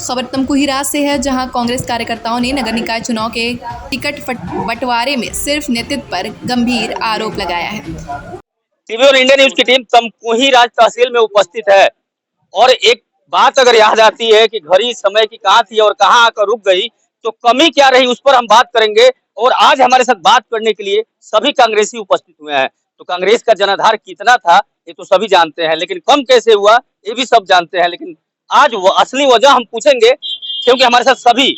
खबर तमकुहीराज से है, जहां कांग्रेस कार्यकर्ताओं ने नगर निकाय चुनाव के टिकट बंटवारे में सिर्फ नेतृत्व पर गंभीर आरोप लगाया है। टीवी और इंडिया न्यूज की टीम तमकुहीराज तहसील में उपस्थित है और एक बात अगर याद आती है कि घड़ी समय की कहाँ थी और कहाँ आकर रुक गई, तो कमी क्या रही उस पर हम बात करेंगे। और आज हमारे साथ बात करने के लिए सभी कांग्रेसी उपस्थित हुए हैं। तो कांग्रेस का जनाधार कितना था ये तो सभी जानते हैं, लेकिन कम कैसे हुआ ये भी सब जानते हैं। लेकिन आज वो असली वजह हम पूछेंगे, क्योंकि हमारे साथ सभी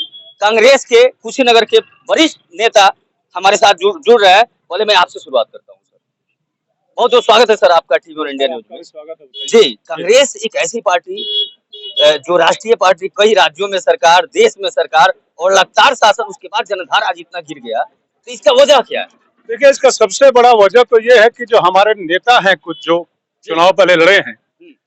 कांग्रेस के कुशीनगर के वरिष्ठ नेता हमारे साथ जुड़ रहे हैं। पहले मैं आपसे शुरुआत करता हूँ। सर, बहुत बहुत स्वागत है सर आपका टीवी और इंडिया न्यूज में। स्वागत है जी। कांग्रेस एक ऐसी पार्टी जो राष्ट्रीय पार्टी, कई राज्यों में सरकार, देश में सरकार और लगातार शासन, उसके बाद जनाधार आज इतना गिर गया, तो इसका वजह क्या है? देखिए, इसका सबसे बड़ा वजह तो ये है कि जो हमारे नेता हैं, कुछ जो चुनाव पहले लड़े हैं,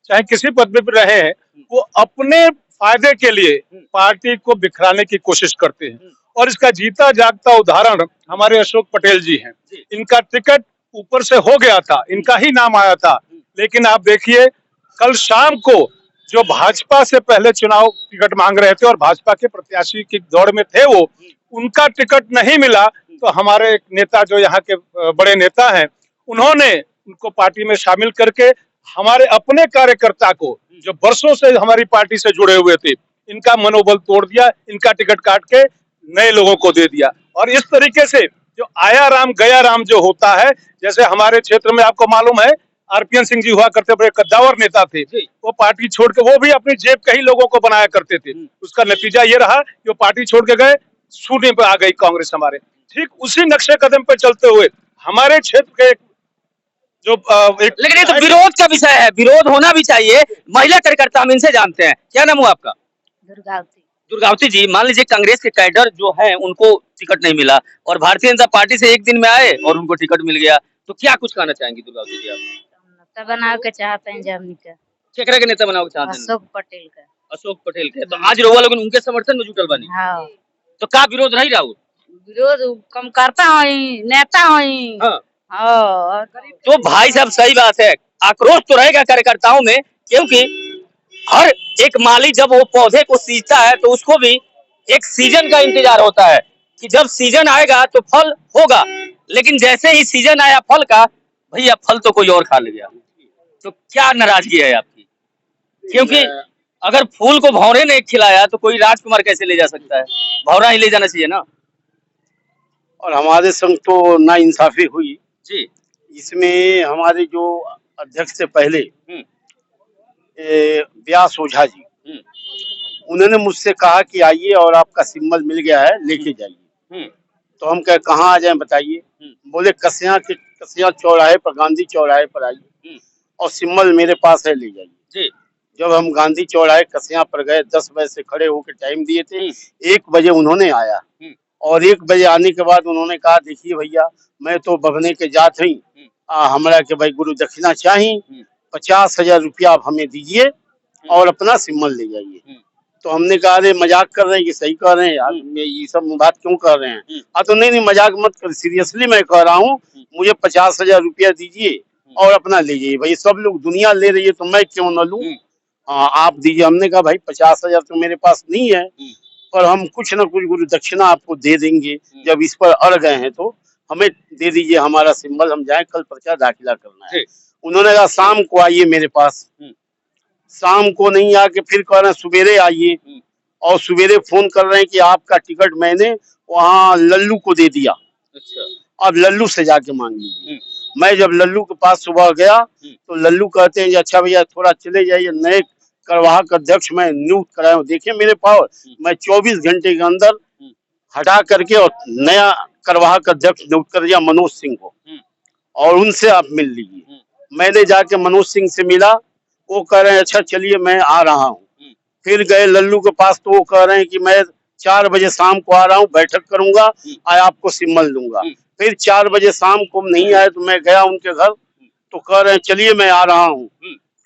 चाहे किसी पद पे भी रहे हैं, वो अपने फायदे के लिए पार्टी को बिखराने की कोशिश करते हैं। और इसका जीता जागता उदाहरण हमारे अशोक पटेल जी हैं। इनका टिकट ऊपर से हो गया था, इनका ही नाम आया था, लेकिन आप देखिए कल शाम को जो भाजपा से पहले चुनाव टिकट मांग रहे थे और भाजपा के प्रत्याशी की दौड़ में थे, वो उनका टिकट नहीं मिला, तो हमारे एक नेता जो यहाँ के बड़े नेता हैं, उन्होंने उनको पार्टी में शामिल करके हमारे अपने कार्यकर्ता को, जो वर्षों से हमारी पार्टी से जुड़े हुए थे, इनका मनोबल तोड़ दिया, इनका टिकट काट के नए लोगों को दे दिया। और इस तरीके से जो आया राम गया राम जो होता है, जैसे हमारे क्षेत्र में आपको मालूम है आरपीएन सिंह जी हुआ करते, बड़े कद्दावर नेता थे, वो पार्टी छोड़ के, वो भी अपनी जेब के ही लोगों को बनाया करते थे। उसका नतीजा ये रहा कि वो पार्टी छोड़ के गए, शून्य पे आ गई कांग्रेस हमारे। ठीक उसी नक्शे कदम पे चलते हुए हमारे क्षेत्र के जो लेकिन ये तो विरोध का विषय है, विरोध होना भी चाहिए। महिला कार्यकर्ता हम इनसे जानते हैं, क्या नाम हुआ आपका? दुर्गावती जी, मान लीजिए कांग्रेस के कैडर जो हैं उनको टिकट नहीं मिला और भारतीय जनता पार्टी से एक दिन में आए और उनको टिकट मिल गया, तो क्या कुछ कहना चाहेंगी दुर्गावती जी आप? नेता बनाओ के चाहते हैं जमनी का। केकरा के नेता बनाओ के चाहते हैं? अशोक पटेल का। अशोक पटेल के। तो आज रहुआ लोग उनके समर्थन में जुटल बनी। हाँ। तो का विरोध रही राहुल? विरोध कम करता हूँ, नेता हूँ। हाँ। तो भाई साहब सही बात है, आक्रोश तो रहेगा कार्यकर्ताओं में, क्योंकि हर एक माली जब वो पौधे को सींचता है तो उसको भी एक सीजन का इंतजार होता है कि जब सीजन आएगा तो फल होगा। लेकिन जैसे ही सीजन आया फल का, भैया फल तो कोई और खा ले गया। तो क्या नाराजगी है आपकी? क्योंकि अगर फूल को भौरे ने खिलाया तो कोई राजकुमार कैसे ले जा सकता है? भौरा ही ले जाना चाहिए ना। और हमारे संग तो ना इंसाफी हुई जी। इसमें हमारे जो अध्यक्ष से पहले व्यास ओझा जी, उन्होंने मुझसे कहा कि आइए और आपका सिंबल मिल गया है, लेके जाइए। तो हम कहे कहाँ आ जाए बताइए? बोले कसिया चौराहे पर, गांधी चौराहे पर आइए और सिंबल मेरे पास है, ले जाइए। जब हम गांधी चौराहे कसिया पर गए, 10 बजे से खड़े होकर टाइम दिए थे, 1 बजे उन्होंने आया और 1 बजे आने के बाद उन्होंने कहा देखिए भैया, मैं तो बभने के जात हई, हमरा के भाई गुरु दक्षिणा चाहिए, 50,000 रुपया आप हमें दीजिए और अपना सिंबल ले जाइए। तो हमने कहा अरे मजाक कर रहे हैं कि सही कर रहे हैं यार, ये सब बात क्यों कर रहे हैं? तो नहीं मजाक मत कर, सीरियसली मैं कह रहा हूँ, मुझे 50,000 रुपया दीजिए और अपना ले जाइए। भाई सब लोग दुनिया ले रही है तो मैं क्यों न लूं, आप दीजिए। हमने कहा भाई 50,000 तो मेरे पास नहीं है, पर हम कुछ न कुछ गुरु दक्षिणा आपको दे देंगे, जब इस पर अड़ गए हैं तो हमें दे दीजिए हमारा सिंबल, हम जाए कल पर्चा दाखिला करना है। उन्होंने कहा शाम को आइए मेरे पास। शाम को नहीं आके फिर कह रहे हैं सुबेरे आइए, और सुबेरे फोन कर रहे हैं कि आपका टिकट मैंने वहाँ लल्लू को दे दिया। अच्छा। अब लल्लू से जाके मांग लीजिए। मैं जब लल्लू के पास सुबह गया तो लल्लू कहते हैं अच्छा भैया थोड़ा चले जाइए, नए कार्यवाहक अध्यक्ष मैं नियुक्त कराया हूँ। देखिए मेरे पावर, मैं 24 घंटे के अंदर हटा करके और नया कार्यवाहक अध्यक्ष नियुक्त कर दिया मनोज सिंह को, और उनसे आप मिल लीजिए। मैंने जाके मनोज सिंह से मिला, वो कह रहे हैं अच्छा चलिए मैं आ रहा हूँ। फिर गए लल्लू के पास तो वो कह रहे हैं कि मैं 4 बजे शाम को आ रहा हूँ, बैठक करूंगा और आपको सिंबल दूंगा। फिर 4 बजे शाम को नहीं आए तो मैं गया उनके घर, तो कह रहे हैं चलिए मैं आ रहा हूँ।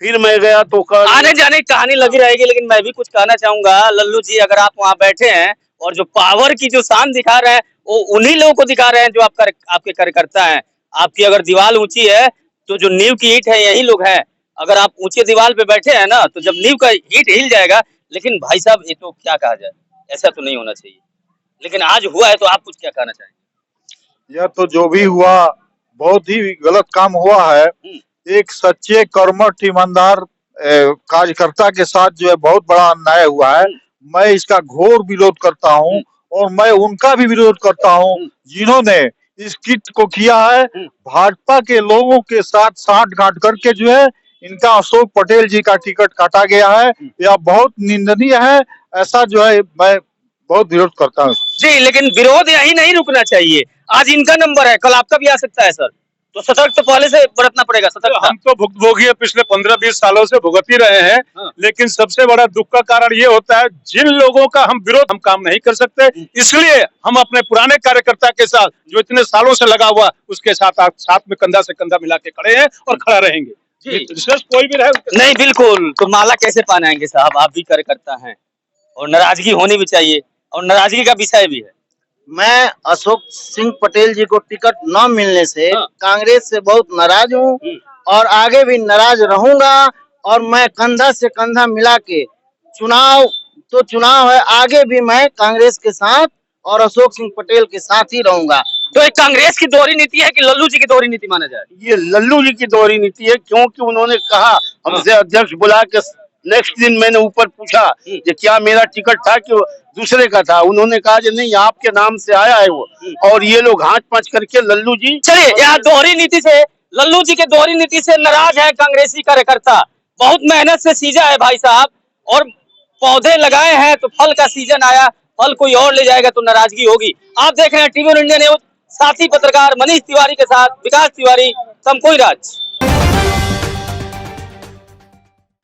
फिर मैं गया तो आने जाने की कहानी लगी रहेगी, लेकिन मैं भी कुछ कहना चाहूंगा। लल्लू जी, अगर आप वहाँ बैठे हैं और जो पावर की जो शान दिखा रहे हैं वो उन्हीं लोगों को दिखा रहे हैं जो आपके कार्यकर्ता हैं। आपकी अगर दीवार ऊंची है तो जो नींव की ईंट है यही लोग हैं। अगर आप ऊंचे दीवार पे बैठे हैं ना, तो जब नींव का ईंट हिल जाएगा लेकिन भाई साहब ये तो क्या कहा जाए, ऐसा तो नहीं होना चाहिए, लेकिन आज हुआ है तो आप कुछ क्या कहना चाहेंगे? यह तो जो भी हुआ बहुत ही गलत काम हुआ है। एक सच्चे कर्मठ ईमानदार कार्यकर्ता के साथ जो है बहुत बड़ा अन्याय हुआ है। मैं इसका घोर विरोध करता हूं और मैं उनका भी विरोध करता हूं जिन्होंने इस किट को किया है। भाजपा के लोगों के साथ साठगांठ करके जो है इनका अशोक पटेल जी का टिकट काटा गया है। यह बहुत निंदनीय है। ऐसा जो है मैं बहुत विरोध करता हूँ। जी, लेकिन विरोध यही नहीं रुकना चाहिए। आज इनका नंबर है, कल आपका भी आ सकता है सर, तो सतर्क तो पहले से बरतना पड़ेगा। सतर्कता हम तो भुगतभोगी पिछले 15-20 सालों से भुगत ही रहे हैं। हाँ। लेकिन सबसे बड़ा दुख का कारण ये होता है जिन लोगों का हम विरोध हम काम नहीं कर सकते, इसलिए हम अपने पुराने कार्यकर्ता के साथ जो इतने सालों से लगा हुआ उसके साथ में कंधा से कंधा मिला के खड़े हैं और खड़ा रहेंगे। कोई भी रहे नहीं, बिल्कुल। तो माला कैसे पहनाएंगे साहब, आप भी कार्यकर्ता हैं और नाराजगी होनी भी चाहिए और नाराजगी का विषय भी है। मैं अशोक सिंह पटेल जी को टिकट न मिलने से कांग्रेस से बहुत नाराज हूँ और आगे भी नाराज रहूंगा। और मैं कंधा से कंधा मिला के चुनाव है, आगे भी मैं कांग्रेस के साथ और अशोक सिंह पटेल के साथ ही रहूंगा। तो एक कांग्रेस की दोहरी नीति है कि लल्लू जी की दोहरी नीति माना जाए? ये लल्लू जी की दोहरी नीति है, क्योंकि उन्होंने कहा हमसे अध्यक्ष बुला के नेक्स्ट दिन मैंने ऊपर पूछा कि क्या मेरा टिकट था कि दूसरे का था। उन्होंने कहा कि नहीं आपके नाम से आया है वो, और ये लोग हाथ पांच करके लल्लू जी। चलिए, यहाँ दोहरी नीति से, लल्लू जी के दोहरी नीति से नाराज है कांग्रेसी कार्यकर्ता। बहुत मेहनत से सींचा है भाई साहब और पौधे लगाए हैं तो फल का सीजन आया, फल कोई और ले जाएगा तो नाराजगी होगी। आप देख रहे हैं टीवी इंडिया न्यूज, साथी पत्रकार मनीष तिवारी के साथ विकास तिवारी, तमकुही राज।